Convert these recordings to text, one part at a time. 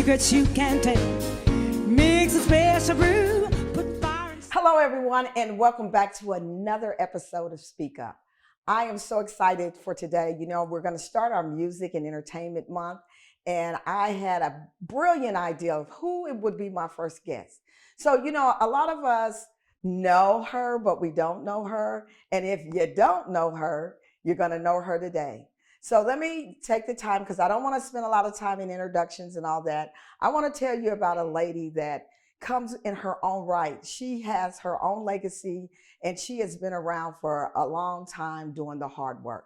secrets you can't tell. Mix a special brew. Put fire in. Hello, everyone, and welcome back to another episode of Speak Up. I am so excited for today. You know, we're going to start our music and entertainment month, and I had a brilliant idea of who it would be my first guest. So, you know, a lot of us know her, but we don't know her. And if you don't know her, you're going to know her today. So let me take the time, because I don't want to spend a lot of time in introductions and all that. I want to tell you about a lady that comes in her own right. She has her own legacy, and she has been around for a long time doing the hard work.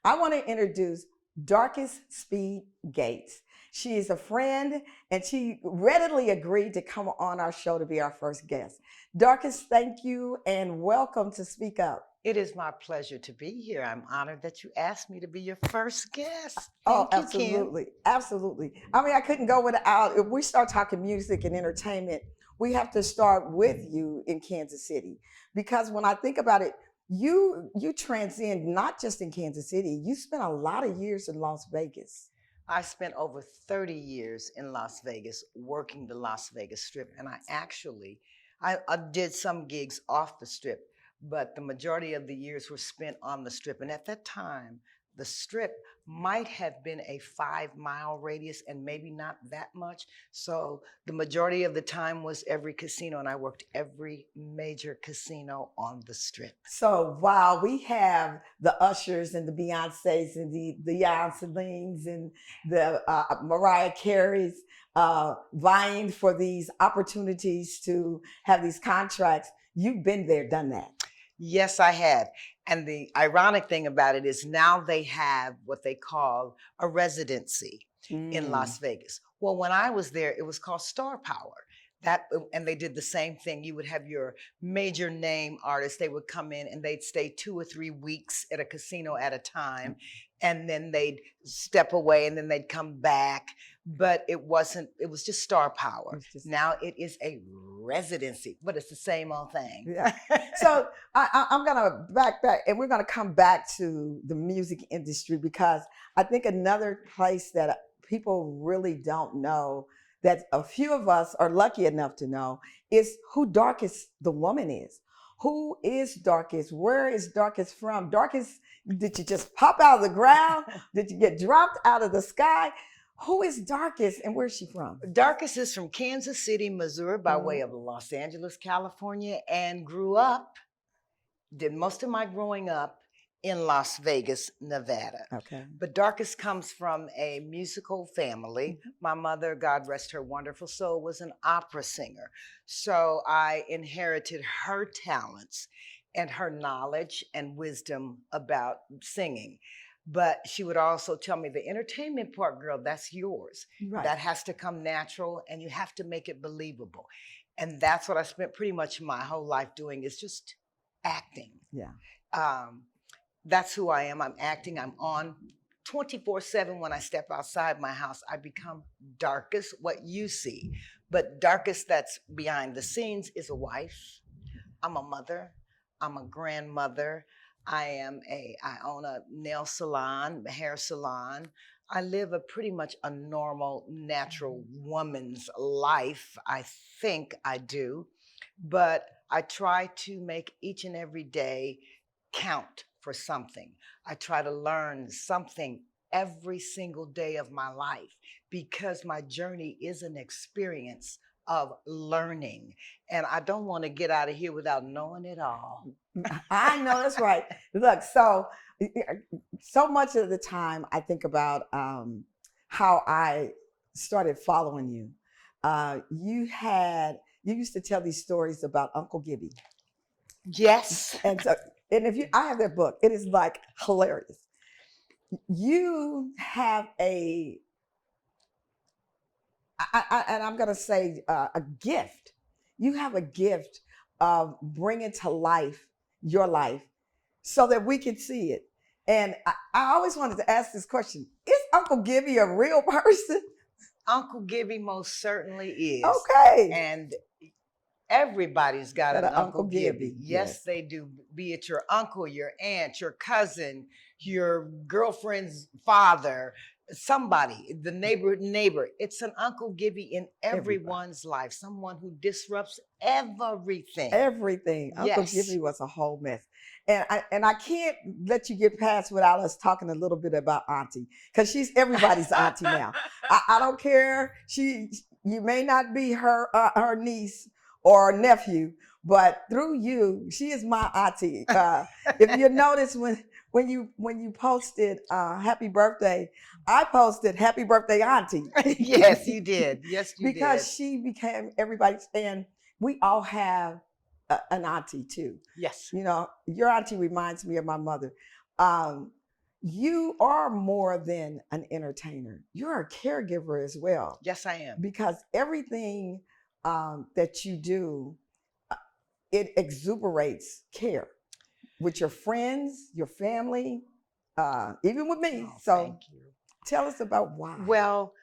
I want to introduce Darcus Speed Gates. She is a friend, and she readily agreed to come on our show to be our first guest. Darcus, thank you, and welcome to Speak Up. It is my pleasure to be here. I'm honored that you asked me to be your first guest. Oh, Thank you, absolutely. Kim. Absolutely. I mean, I couldn't go without, if we start talking music and entertainment, we have to start with you in Kansas City. Because when I think about it, you transcend not just in Kansas City, you spent a lot of years in Las Vegas. I spent over 30 years in Las Vegas working the Las Vegas Strip, and I did some gigs off the Strip, but the majority of the years were spent on the Strip. And at that time, the Strip might have been a 5-mile radius and maybe not that much. So the majority of the time was every casino, and I worked every major casino on the Strip. So while we have the Ushers and the Beyoncés and the Celines and the Mariah Careys vying for these opportunities to have these contracts, you've been there, done that. Yes, I had. And the ironic thing about it is now they have what they call a residency in Las Vegas. Well, when I was there, it was called Star Power. And they did the same thing. You would have your major name artists. They would come in and they'd stay 2 or 3 weeks at a casino at a time. And then they'd step away and then they'd come back. But it was just Star Power. Now it is a residency, but it's the same old thing. Yeah. So I'm going to back, and we're going to come back to the music industry, because I think another place that people really don't know, that a few of us are lucky enough to know, is who Darcus the woman is. Who is Darcus? Where is Darcus from? Darcus, did you just pop out of the ground? Did you get dropped out of the sky? Who is Darcus, and where's she from? Darcus is from Kansas City, Missouri, by way of Los Angeles, California, and did most of my growing up in Las Vegas, Nevada. Okay. But Darcus comes from a musical family. My mother, God rest her wonderful soul, was an opera singer. So I inherited her talents and her knowledge and wisdom about singing. But she would also tell me, the entertainment part, girl, that's yours. Right. That has to come natural, and you have to make it believable. And that's what I spent pretty much my whole life doing, is just acting. Yeah. That's who I am. I'm acting. I'm on 24/7. When I step outside my house, I become Darcus, what you see. But Darcus that's behind the scenes is a wife. I'm a mother. I'm a grandmother. I own a nail salon, a hair salon. I live pretty much a normal, natural woman's life. I think I do. But I try to make each and every day count for something. I try to learn something every single day of my life, because my journey is an experience of learning. And I don't want to get out of here without knowing it all. I know, that's right. Look, so much of the time I think about how I started following you. You used to tell these stories about Uncle Gibby. Yes. And I have that book. It is like hilarious. You have and I'm going to say a gift. You have a gift of bringing to life your life so that we can see it. And I always wanted to ask this question. Is Uncle Gibby a real person? Uncle Gibby most certainly is. Okay. And everybody's got an Uncle Gibby. Yes, they do. Be it your uncle, your aunt, your cousin, your girlfriend's father, somebody, the neighbor. It's an Uncle Gibby in Everybody. everyone's life, someone who disrupts everything. Everything. Uncle Yes. Gibby was a whole mess. And I can't let you get past without us talking a little bit about Auntie, because she's everybody's auntie now. I don't care. You may not be her niece or nephew, but through you, she is my auntie. If you notice when you posted happy birthday, I posted happy birthday, Auntie. Yes, you did. Yes, you Because did. she became everybody's, and we all have an auntie too. Yes. You know, your auntie reminds me of my mother. You are more than an entertainer. You're a caregiver as well, Yes, I am. because everything that you do, it exuberates care with your friends, your family, even with me. Oh, So thank you. tell us about why. Well,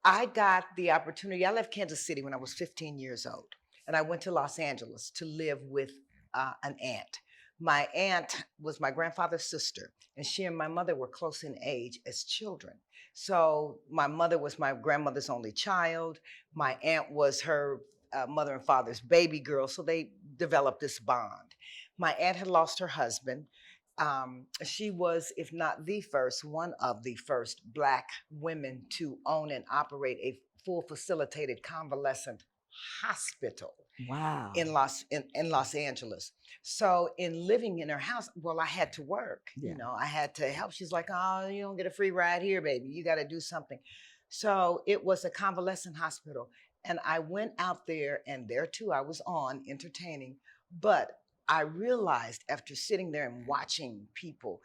I got the opportunity. I left Kansas City when I was 15 years old, and I went to Los Angeles to live with an aunt. My aunt was my grandfather's sister, and she and my mother were close in age as children. So my mother was my grandmother's only child. My aunt was her mother and father's baby girl, so they developed this bond. My aunt had lost her husband. She was, if not the first, one of the first Black women to own and operate a full facilitated convalescent hospital Wow. in Los Angeles. So in living in her house, well, I had to work. Yeah. You know, I had to help. She's like, "Oh, you don't get a free ride here, baby. You got to do something." So it was a convalescent hospital, and I went out there, and there too I was on entertaining, but I realized after sitting there and watching people,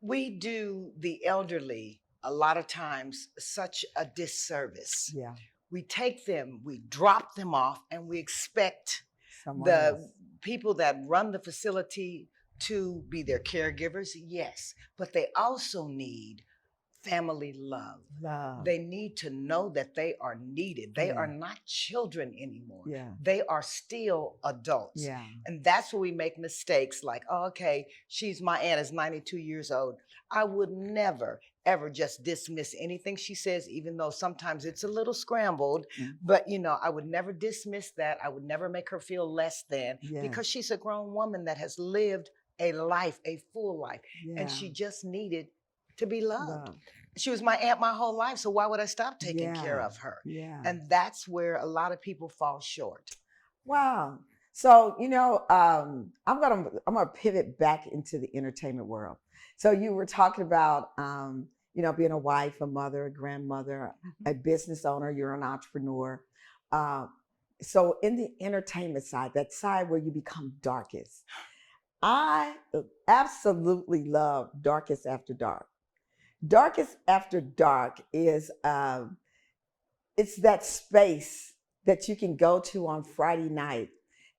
we do the elderly a lot of times such a disservice. Yeah. We take them, we drop them off, and we expect Someone the else. people that run the facility to be their caregivers. Yes, but they also need family love. Love. They need to know that they are needed. They Yeah. are not children anymore. Yeah. They are still adults. Yeah. And that's where we make mistakes like, oh, okay, my aunt is 92 years old. I would never, ever just dismiss anything she says, even though sometimes it's a little scrambled. Mhm. But, I would never dismiss that. I would never make her feel less than, Yeah. because she's a grown woman that has lived a life, a full life. Yeah. And she just needed to be loved. Love. She was my aunt my whole life, so why would I stop taking care Yeah. of her? Yeah. And that's where a lot of people fall short. Wow. So, I'm gonna pivot back into the entertainment world. So you were talking about being a wife, a mother, a grandmother, a business owner, you're an entrepreneur. So in the entertainment side, that side where you become Darcus, I absolutely love Darcus After Dark. Darkest After Dark is it's that space that you can go to on Friday night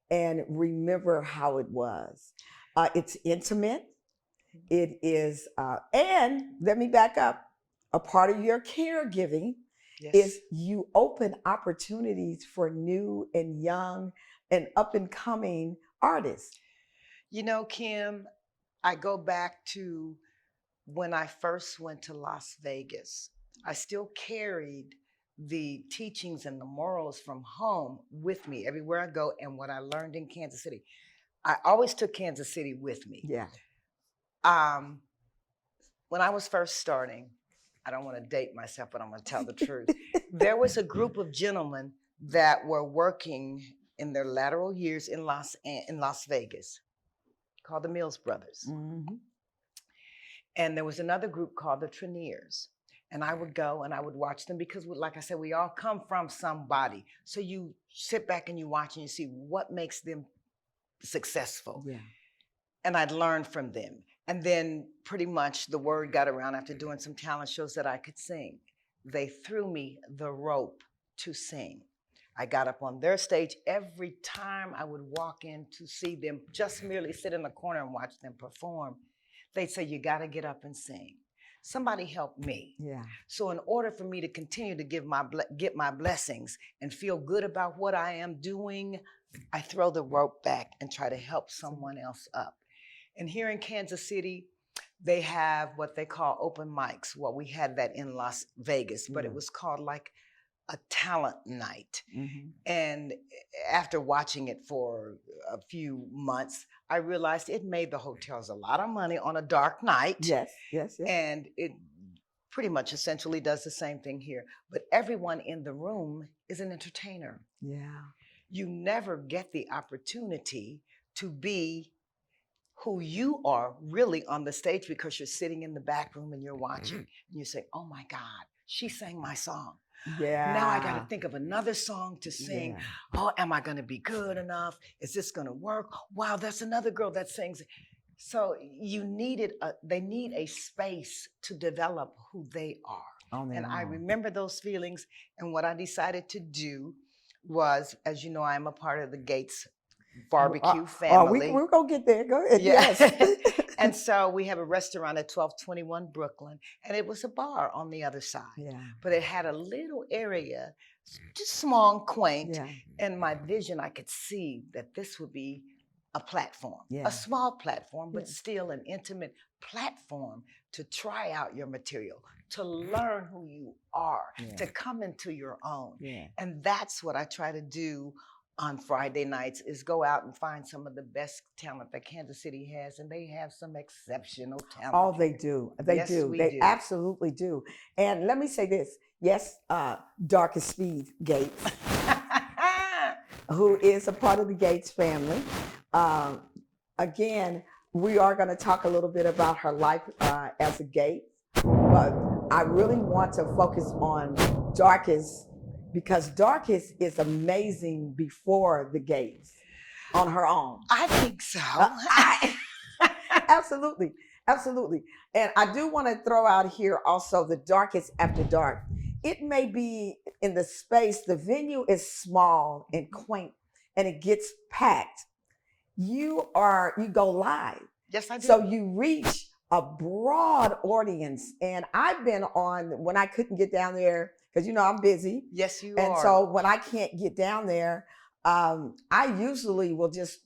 and remember how it was. It's intimate. It is, and let me back up. A part of your caregiving Yes. is you open opportunities for new and young and up and coming artists. Kim, I go back to when I first went to Las Vegas. I still carried the teachings and the morals from home with me everywhere I go, and what I learned in Kansas City. I always took Kansas City with me. Yeah. When I was first starting, I don't want to date myself, but I'm going to tell the truth. There was a group of gentlemen that were working in their lateral years in Las Vegas called the Mills Brothers. Mm-hmm. And there was another group called the Treniers. And I would go and I would watch them because, like I said, we all come from somebody. So you sit back and you watch and you see what makes them successful. Yeah. And I'd learn from them. And then pretty much the word got around after doing some talent shows that I could sing. They threw me the rope to sing. I got up on their stage every time I would walk in to see them, just merely sit in the corner and watch them perform. They'd say, you got to get up and sing. Somebody help me. Yeah. So in order for me to continue to get my blessings and feel good about what I am doing, I throw the rope back and try to help someone else up. And here in Kansas City, They have what they call open mics. Well, we had that in Las Vegas, but it Yeah. was called like a talent night. Mhm. And after watching it for a few months, I realized it made the hotels a lot of money on a dark night. Yes, yes, yes. And it pretty much essentially does the same thing here. But everyone in the room is an entertainer. Yeah. You never get the opportunity to be who you are really on the stage because you're sitting in the back room and you're watching and you say, oh my God, she sang my song. Yeah. Now I got to think of another song to sing. Yeah. Oh, am I going to be good enough? Is this going to work? Wow, that's another girl that sings. So they need a space to develop who they are. On their And I own. remember those feelings. And what I decided to do was, as you know, I'm a part of the Gates barbecue family. We're going to get there. Go ahead. Yeah. Yes. And so we have a restaurant at 1221 Brooklyn, and it was a bar on the other side. Yeah. But it had a little area, just small and quaint. Yeah. And my vision, I could see that this would be a platform, Yeah. a small platform, but Yeah. still an intimate platform to try out your material, to learn who you are, Yeah. to come into your own. Yeah. And that's what I try to do on Friday nights, is go out and find some of the best talent that Kansas City has, and they have some exceptional talent. Oh, they do. They Yes, do. we They do. absolutely do. And let me say this. Yes, Darcus Speed Gates, who is a part of the Gates family. Again, we are going to talk a little bit about her life as a Gates, but I really want to focus on Darcus, because Darcus is amazing before the Gates on her own. I think so. Absolutely. Absolutely. And I do want to throw out here also the Darkest After Dark. It may be in the space, the venue is small and quaint and it gets packed. You go live. Yes, I do. So you reach a broad audience. And I've been on when I couldn't get down there, because I'm busy. Yes, you And are. so when I can't get down there, I usually will just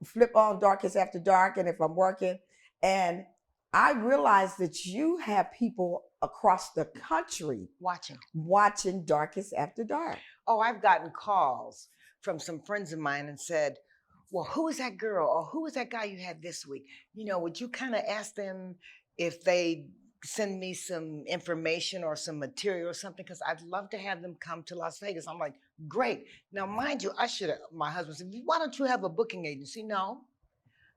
flip on Darkest After Dark. And if I'm working, and I realize that you have people across the country watching Darkest After Dark. Oh, I've gotten calls from some friends of mine and said, well, who is that girl or who is that guy you had this week? Would you kind of ask them if they send me some information or some material or something? Because I'd love to have them come to Las Vegas. I'm like, great. Now, mind you, my husband said, why don't you have a booking agency? No,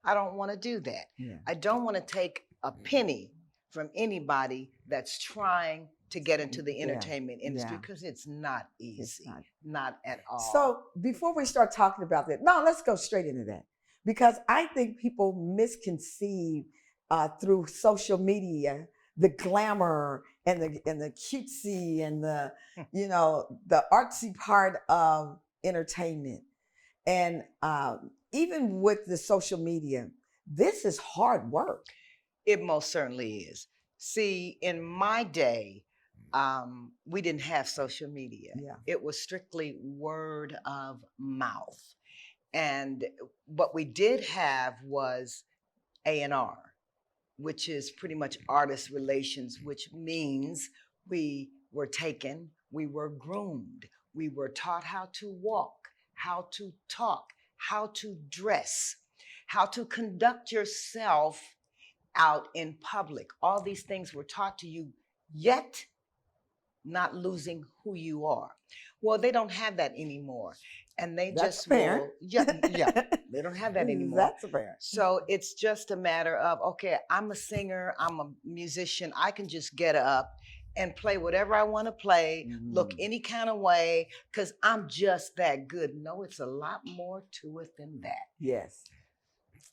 I don't want to do that. Yeah. I don't want to take a penny from anybody that's trying to get into the entertainment industry, because it's not easy. Not at all. So before we start talking about that, no, let's go straight into that, because I think people misconceive through social media the glamour and the cutesy and the the artsy part of entertainment. And even with the social media, this is hard work. It most certainly is. See, in my day, we didn't have social media. Yeah. It was strictly word of mouth. And what we did have was A&R, which is pretty much artist relations, which means we were taken, we were groomed, we were taught how to walk, how to talk, how to dress, how to conduct yourself out in public. All these things were taught to you, yet not losing who you are. Well, they don't have that anymore. And they That's fair. They don't have that anymore. That's fair. So it's just a matter of, okay, I'm a singer, I'm a musician, I can just get up and play whatever I want to play, look any kind of way, because I'm just that good. No, it's a lot more to it than that. Yes.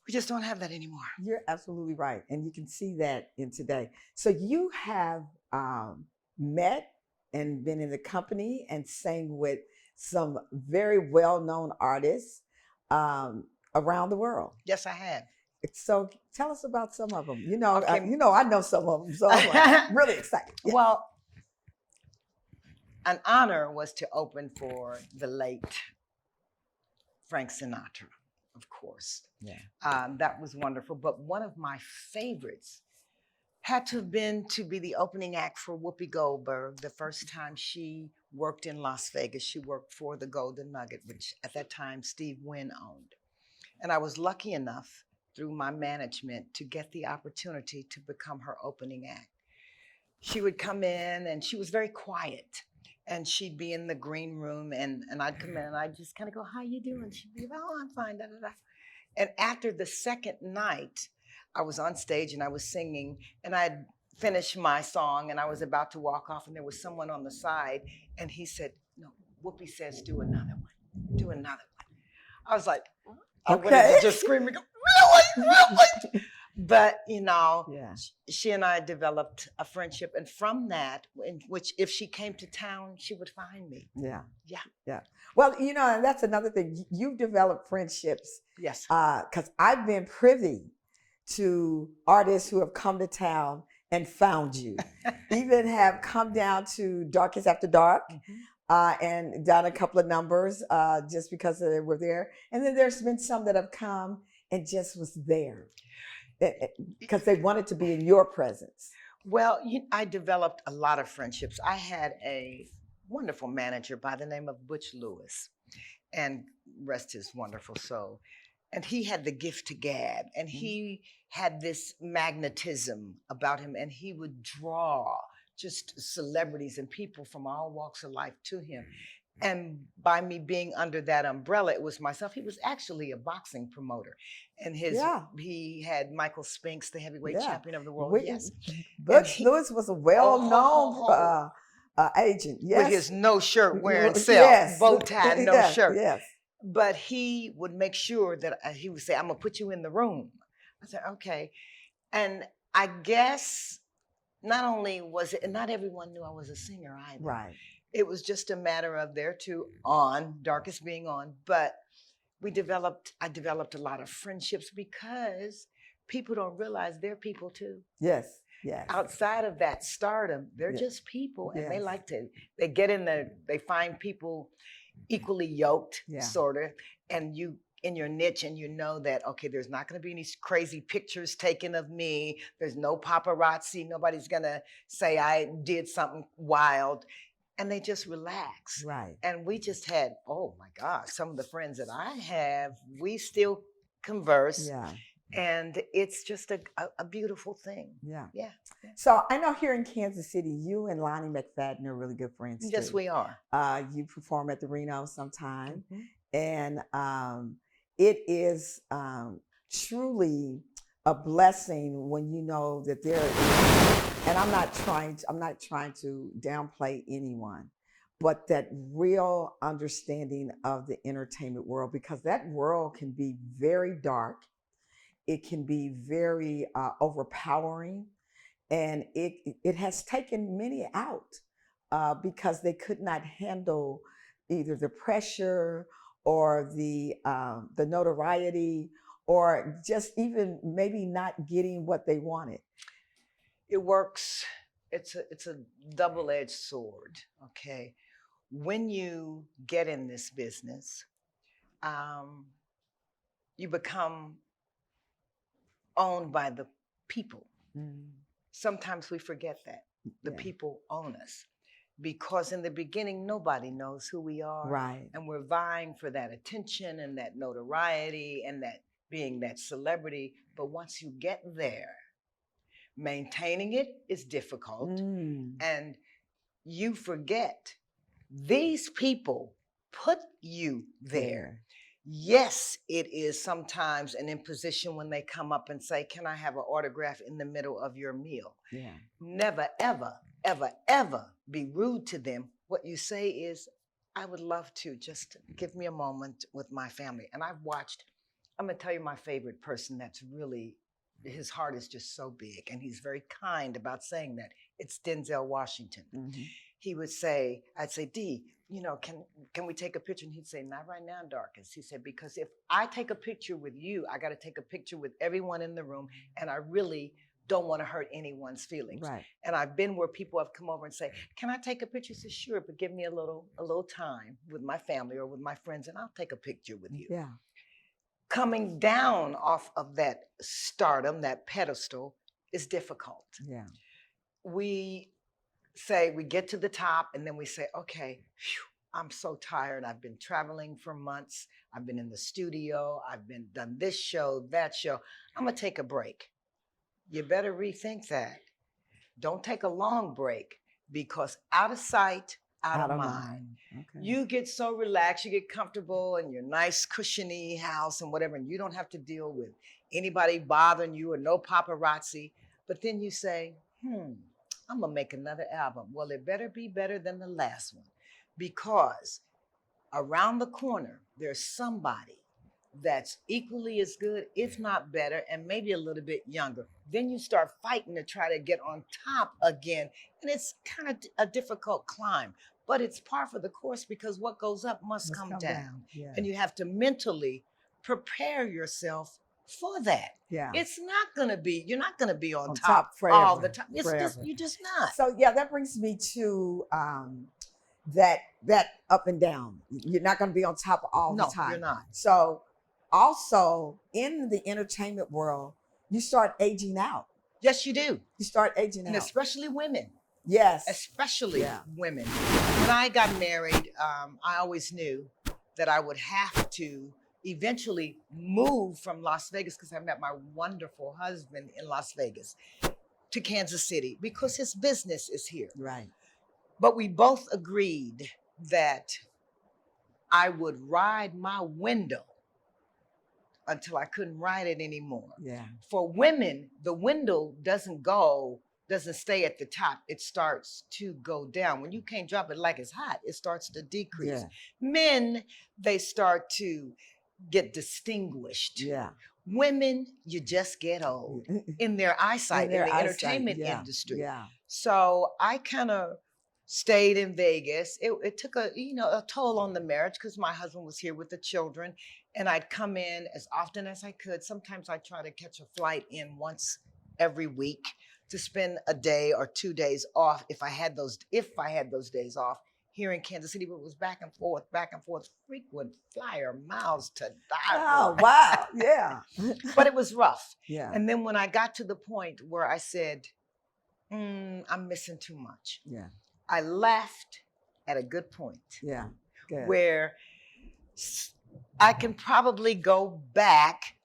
We just don't have that anymore. You're absolutely right. And you can see that in today. So you have met and been in the company and sang with some very well-known artists around the world. Yes, I have. So tell us about some of them. Okay. I know some of them, so I'm really excited. Yeah. Well, an honor was to open for the late Frank Sinatra, of course. Yeah. That was wonderful. But one of my favorites Had to have been to be the opening act for Whoopi Goldberg the first time she worked in Las Vegas. She worked for the Golden Nugget, which at that time Steve Wynn owned. And I was lucky enough through my management to get the opportunity to become her opening act. She would come in and she was very quiet. And she'd be in the green room and I'd come in and I'd just kind of go, how you doing? She'd be, oh, I'm fine, da, da, da. And after the second night, I was on stage and I was singing and I'd finished my song and I was about to walk off and there was someone on the side and he said, no, Whoopi says, do another one, do another one. I was like, I wanted to just scream and go, really, really? But, you know, she and I developed a friendship. And from that, in which if she came to town, she would find me. Yeah. Yeah. Yeah. Well, you know, and that's another thing. You've developed friendships. Yes. Because I've been privy to artists who have come to town and found you. Even have come down to Darcus After Dark. And done a couple of numbers just because they were there. And then there's been some that have come and just was there because they wanted to be in your presence. Well, I developed a lot of friendships. I had a wonderful manager by the name of Butch Lewis, and rest his wonderful soul. And he had the gift to gab, and he had this magnetism about him, and he would draw just celebrities and people from all walks of life to him. And by me being under that umbrella, it was myself. He was actually a boxing promoter. And he had Michael Spinks, the heavyweight champion of the world. Yes. Butch Lewis was a well-known agent. Yes. With his no shirt wearing self, bow tie, no shirt. Yes. But he would make sure that he would say, I'm going to put you in the room. I said, okay. And I guess not only was it, and not everyone knew I was a singer either. Right. It was just a matter of there two on, Darcus being on, but I developed a lot of friendships because people don't realize they're people too. Yes, yes. Outside of that stardom, they're just people and they get in there, they find people equally yoked, sort of, and you in your niche and you know that, okay, there's not going to be any crazy pictures taken of me. There's no paparazzi. Nobody's going to say I did something wild. And they just relax. Right. And we just had, oh my gosh, some of the friends that I have, we still converse. Yeah. And it's just a beautiful thing. Yeah. Yeah. So I know here in Kansas City, you and Lonnie McFadden are really good friends too. Yes, we are. You perform at the Reno sometime. And it is truly a blessing when you know that there is, and I'm not trying to downplay anyone, but that real understanding of the entertainment world, because that world can be very dark. It can be very overpowering, and it has taken many out because they could not handle either the pressure or the notoriety, or just even maybe not getting what they wanted. It works. It's a double-edged sword. Okay, when you get in this business, you become owned by the people. Sometimes we forget that the people own us, because in the beginning nobody knows who we are, right? And we're vying for that attention and that notoriety and that being that celebrity. But once you get there, maintaining it is difficult, and you forget these people put you there. Yes, it is sometimes an imposition when they come up and say, can I have an autograph in the middle of your meal? Yeah. Never, ever, ever, ever be rude to them. What you say is, I would love to just give me a moment with my family. And I've watched, I'm going to tell you my favorite person that's really, his heart is just so big, and he's very kind about saying that. It's Denzel Washington. He would say, I'd say, D, you know, can we take a picture? And he'd say, not right now, Darcus. He said, because if I take a picture with you, I got to take a picture with everyone in the room, and I really don't want to hurt anyone's feelings. Right. And I've been where people have come over and say, can I take a picture? He says, sure, but give me a little time with my family or with my friends, and I'll take a picture with you. Yeah. Coming down off of that stardom, that pedestal, is difficult. Yeah. We say we get to the top and then we say, okay, phew, I'm so tired. I've been traveling for months. I've been in the studio. I've been done this show, that show. I'm going to take a break. You better rethink that. Don't take a long break, because out of sight, out of mind. Okay. You get so relaxed, you get comfortable in your nice cushiony house and whatever, and you don't have to deal with anybody bothering you or no paparazzi. But then you say, I'm gonna make another album. Well, it better be better than the last one, because around the corner, there's somebody that's equally as good, if not better, and maybe a little bit younger. Then you start fighting to try to get on top again. And it's kind of a difficult climb, but it's par for the course, because what goes up must come down. Yeah. And you have to mentally prepare yourself for that. Yeah. It's not going to be, you're not going to be on top top forever, all the time. It's forever. just, you're just not. So yeah, that brings me to that up and down. You're not going to be on top all the time. No, you're not. So also in the entertainment world, you start aging out. Yes, you do. You start aging And out. especially women. Yes. Especially Yeah. women. When I got married, I always knew that I would have to eventually move from Las Vegas, because I met my wonderful husband in Las Vegas, to Kansas City, because his business is here. Right. But we both agreed that I would ride my window until I couldn't ride it anymore. Yeah. For women, the window doesn't stay at the top. It starts to go down. When you can't drop it like it's hot, it starts to decrease. Yeah. Men, they start to get distinguished. Yeah. Women, you just get old in their eyesight, In their in the eyesight, entertainment yeah, industry. Yeah. So I kind of stayed in Vegas. It took a toll on the marriage, because my husband was here with the children, and I'd come in as often as I could. Sometimes I'd try to catch a flight in once every week to spend a day or 2 days off if I had those days off here in Kansas City. But it was back and forth, frequent flyer miles to die. Oh, for. wow. Yeah. But it was rough. Yeah. And then when I got to the point where I said, I'm missing too much, Yeah. I left at a good point Yeah. Good. where I can probably go back,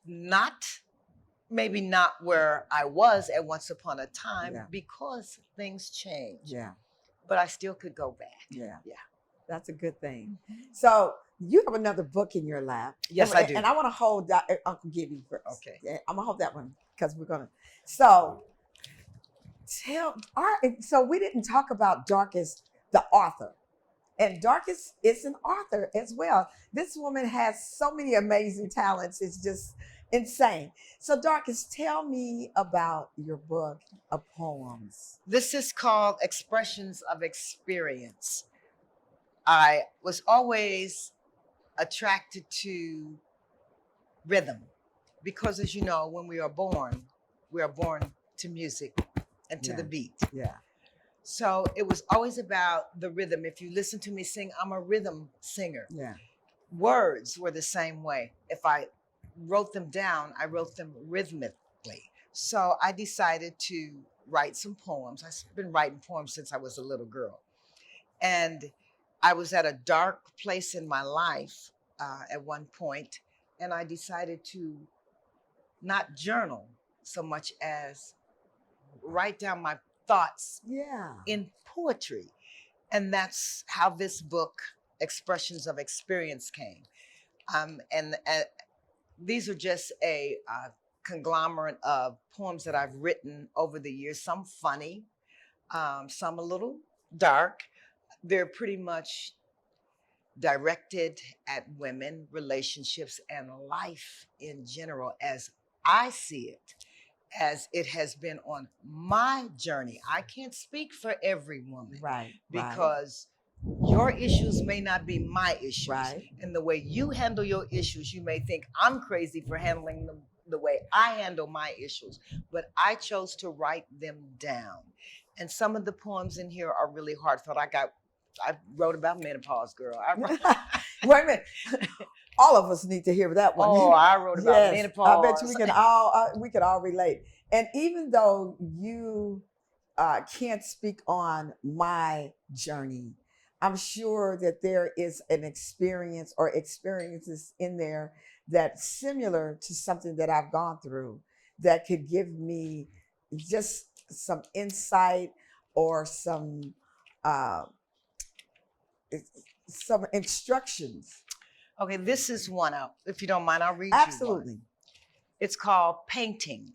maybe not where I was at once upon a time, Yeah. because things change. Yeah. But I still could go back. Yeah. Yeah. That's a good thing. So you have another book in your lap. Yes, and, I do. And I want to hold that, Uncle Gibby first. Okay. Yeah, I'm gonna hold that one, because we're gonna. So so we didn't talk about Darcus, the author. And Darcus is an author as well. This woman has so many amazing talents. It's just insane. So Darcus, tell me about your book of poems. This is called Expressions of Experience. I was always attracted to rhythm, because, as you know, when we are born to music and to the beat. Yeah. So it was always about the rhythm. If you listen to me sing, I'm a rhythm singer. Yeah. Words were the same way. If I wrote them down, I wrote them rhythmically. So I decided to write some poems. I've been writing poems since I was a little girl. And I was at a dark place in my life at one point, and I decided to not journal so much as write down my thoughts Yeah. in poetry. And that's how this book, Expressions of Experience, came. And these are just a conglomerate of poems that I've written over the years, some funny, some a little dark. They're pretty much directed at women, relationships, and life in general, as I see it, as it has been on my journey. I can't speak for every woman, Right. because your issues may not be my issues. Right. And the way you handle your issues, you may think I'm crazy for handling them the way I handle my issues. But I chose to write them down. And some of the poems in here are really heartfelt. I wrote about menopause, girl. Wait a minute. all of us need to hear that one. Oh, I wrote about Yes, menopause. I bet you we can all relate. And even though you can't speak on my journey, I'm sure that there is an experience or experiences in there that's similar to something that I've gone through that could give me just some insight or uh, some instructions. Okay, this is one out. If you don't mind, I'll read you Absolutely. one. It's called Painting.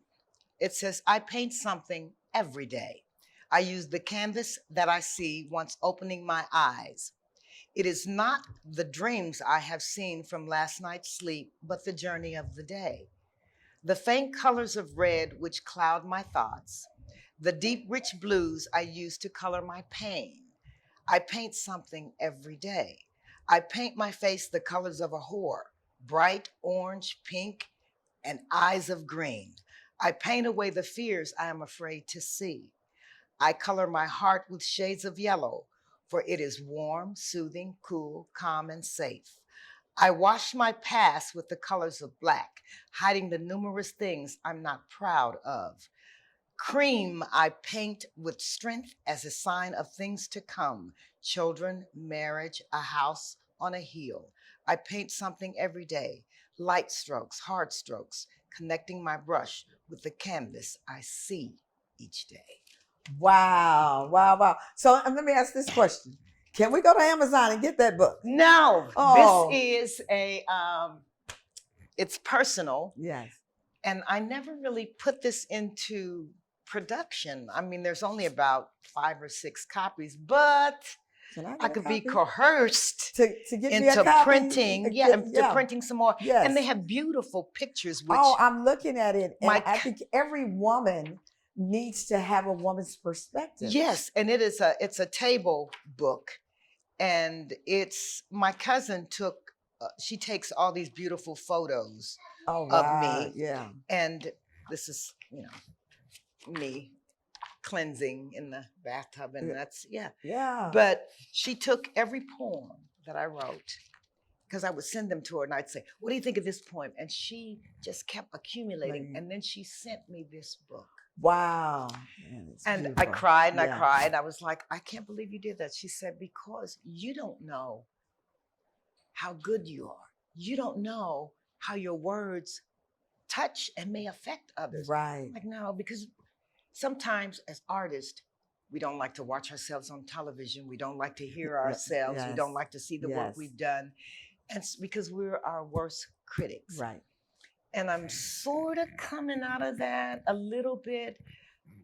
It says, I paint something every day. I use the canvas that I see once opening my eyes. It is not the dreams I have seen from last night's sleep, but the journey of the day. The faint colors of red which cloud my thoughts, the deep, rich blues I use to color my pain. I paint something every day. I paint my face the colors of a whore, bright orange, pink, and eyes of green. I paint away the fears I am afraid to see. I color my heart with shades of yellow, for it is warm, soothing, cool, calm, and safe. I wash my past with the colors of black, hiding the numerous things I'm not proud of. Cream I paint with strength as a sign of things to come: children, marriage, a house on a hill. I paint something every day: light strokes, hard strokes, connecting my brush with the canvas I see each day. Wow, wow, wow. So let me ask this question. Can we go to Amazon and get that book? No, Oh. this is it's personal. Yes. And I never really put this into production. I mean, there's only about 5 or 6 copies, but Can I I get a could be copy? coerced to get me a into copy? printing, to printing some more. Yes. And they have beautiful pictures, which Oh, I'm looking at it, and my I think every woman needs to have a woman's perspective. yes, and it's a table book, and it's my cousin took. She takes all these beautiful photos Oh, of wow. me, Yeah. and this is me cleansing in the bathtub, and that's Yeah. But she took every poem that I wrote, because I would send them to her and I'd say, what do you think of this poem? And she just kept accumulating. And then she sent me this book. Wow. Man, and beautiful. I cried and I Yeah. cried. I was like, I can't believe you did that. She said, because you don't know how good you are. You don't know how your words touch and may affect others. Right. I'm like, no, because sometimes as artists, we don't like to watch ourselves on television. We don't like to hear ourselves. We don't like to see the work we've done. And it's because we're our worst critics. Right. And I'm sort of coming out of that a little bit,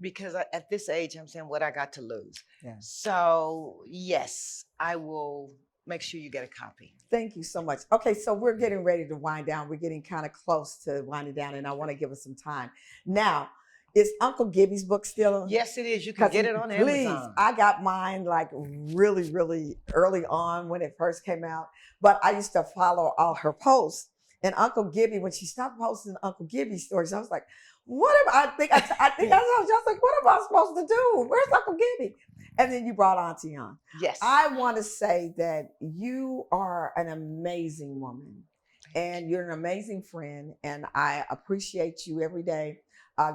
because at this age, I'm saying what I got to lose. Yeah. So yes, I will make sure you get a copy. Thank you so much. Okay, so we're getting ready to wind down. We're getting kind of close to winding down, and I want to give us some time. Now, is Uncle Gibby's book still? Yes, it is. You can get it on Amazon. Please, I got mine like really, really early on when it first came out, but I used to follow all her posts. And Uncle Gibby, when she stopped posting Uncle Gibby stories, I was like, what am I think I was just like, what am I supposed to do? Where's Uncle Gibby? And then you brought Auntie on. Yes. I want to say that you are an amazing woman and you're an amazing friend, and I appreciate you every day.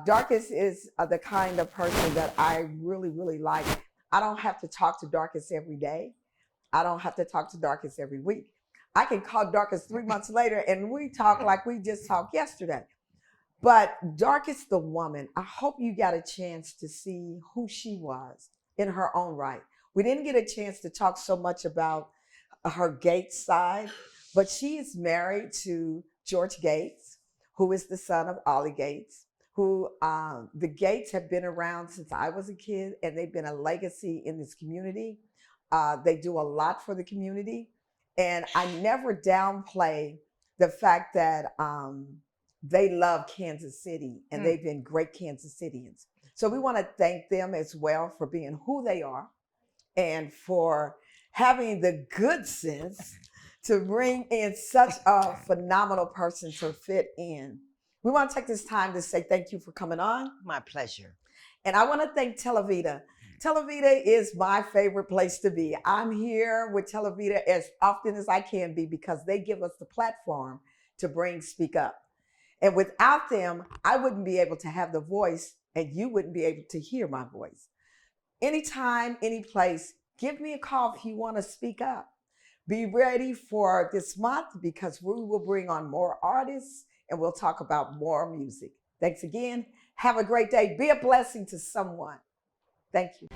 Darcus is the kind of person that I really, really like. I don't have to talk to Darcus every day. I don't have to talk to Darcus every week. I can call Darcus 3 months later and we talk like we just talked yesterday. But Darcus, the woman, I hope you got a chance to see who she was in her own right. We didn't get a chance to talk so much about her Gates side, but she is married to George Gates, who is the son of Ollie Gates, who the Gates have been around since I was a kid, and they've been a legacy in this community. They do a lot for the community. And I never downplay the fact that they love Kansas City, and they've been great Kansas Cityans. So we want to thank them as well for being who they are and for having the good sense to bring in such a phenomenal person to fit in. We want to take this time to say thank you for coming on. My pleasure. And I want to thank Televida. Televida is my favorite place to be. I'm here with Televida as often as I can be because they give us the platform to bring Speak Up. And without them, I wouldn't be able to have the voice and you wouldn't be able to hear my voice. Anytime, any place, give me a call if you want to speak up. Be ready for this month because we will bring on more artists and we'll talk about more music. Thanks again. Have a great day. Be a blessing to someone. Thank you.